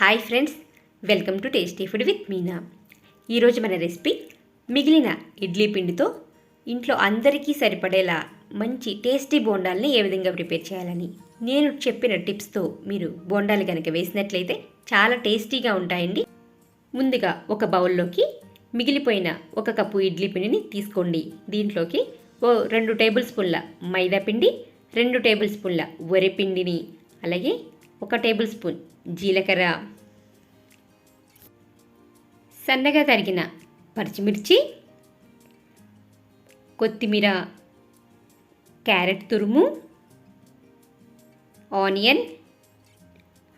Hi friends, welcome to tasty food with Meena. ఈరోజు మన recipe మిగిలిన ఇడ్లీ పిండితో ఇంట్లో అందరికీ సరిపడేలా మంచి టేస్టీ బోండాల్ని ఏ విధంగా ప్రిపేర్ చేయాలని. నేను చెప్పిన టిప్స్తో మీరు బోండాలు కనుక వేసినట్లయితే చాలా టేస్టీగా ఉంటాయండి. ముందుగా ఒక బౌల్లోకి మిగిలిపోయిన 1 కప్పు ఇడ్లీ పిండిని తీసుకోండి. దీంట్లోకి 2 టేబుల్ స్పూన్ల మైదా పిండి, 2 టేబుల్ స్పూన్ల వరిపిండిని, అలాగే 1 టేబుల్ స్పూన్ జీలకర్ర, సన్నగా తరిగిన పచ్చిమిర్చి, కొత్తిమీర, క్యారెట్ తురుము, ఆనియన్,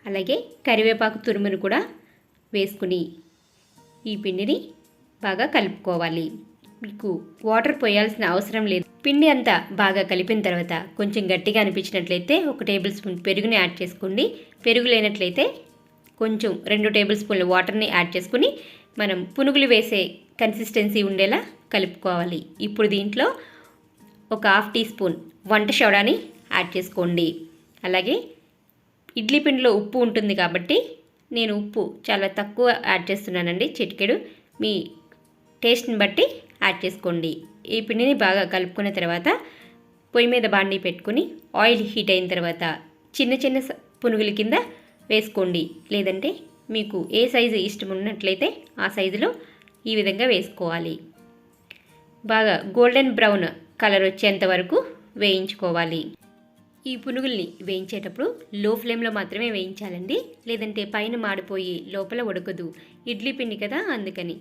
అలాగే కరివేపాకు తురుమును కూడా వేసుకుని ఈ పిండిని బాగా కలుపుకోవాలి. మీకు వాటర్ పోయాల్సిన అవసరం లేదు. పిండి అంతా బాగా కలిపిన తర్వాత కొంచెం గట్టిగా అనిపించినట్లయితే 1 టేబుల్ స్పూన్ పెరుగుని యాడ్ చేసుకోండి. పెరుగు లేనట్లయితే కొంచెం 2 టేబుల్ స్పూన్ల వాటర్ని యాడ్ చేసుకుని మనం పునుగులు వేసే కన్సిస్టెన్సీ ఉండేలా కలుపుకోవాలి. ఇప్పుడు దీంట్లో 1/2 టీ స్పూన్ వంట సోడాని యాడ్ చేసుకోండి. అలాగే ఇడ్లీ పిండిలో ఉప్పు ఉంటుంది కాబట్టి నేను ఉప్పు చాలా తక్కువ యాడ్ చేస్తున్నానండి, చిటికెడు. మీ టేస్ట్ని బట్టి యాడ్ చేసుకోండి. ఈ పిండిని బాగా కలుపుకున్న తర్వాత పొయ్యి మీద బాండీ పెట్టుకుని ఆయిల్ హీట్ అయిన తర్వాత చిన్న చిన్న పునుగుల కింద వేసుకోండి. లేదంటే మీకు ఏ సైజు ఇష్టం ఉన్నట్లయితే ఆ సైజులో ఈ విధంగా వేసుకోవాలి. బాగా గోల్డెన్ బ్రౌన్ కలర్ వచ్చేంత వరకు వేయించుకోవాలి. ఈ పునుగుల్ని వేయించేటప్పుడు లో ఫ్లేమ్లో మాత్రమే వేయించాలండి, లేదంటే పైన మాడిపోయి లోపల ఉడకదు. ఇడ్లీ పిండి కదా, అందుకని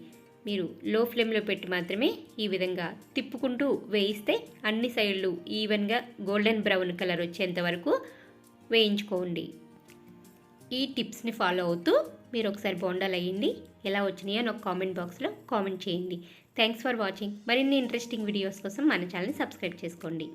మీరు లో ఫ్లేమ్లో పెట్టి మాత్రమే ఈ విధంగా తిప్పుకుంటూ వేయిస్తే అన్ని సైడ్లు ఈవెన్గా గోల్డెన్ బ్రౌన్ కలర్ వచ్చేంత వరకు వేయించుకోండి. ఈ టిప్స్ని ఫాలో అవుతూ మీరు ఒకసారి బోండాలు వేయండి. ఎలా వచ్చినాయో నాకు కామెంట్ బాక్స్లో కామెంట్ చేయండి. Thanks for watching. మరిన్ని ఇంట్రెస్టింగ్ వీడియోస్ కోసం మన ఛానల్ని సబ్స్క్రైబ్ చేసుకోండి.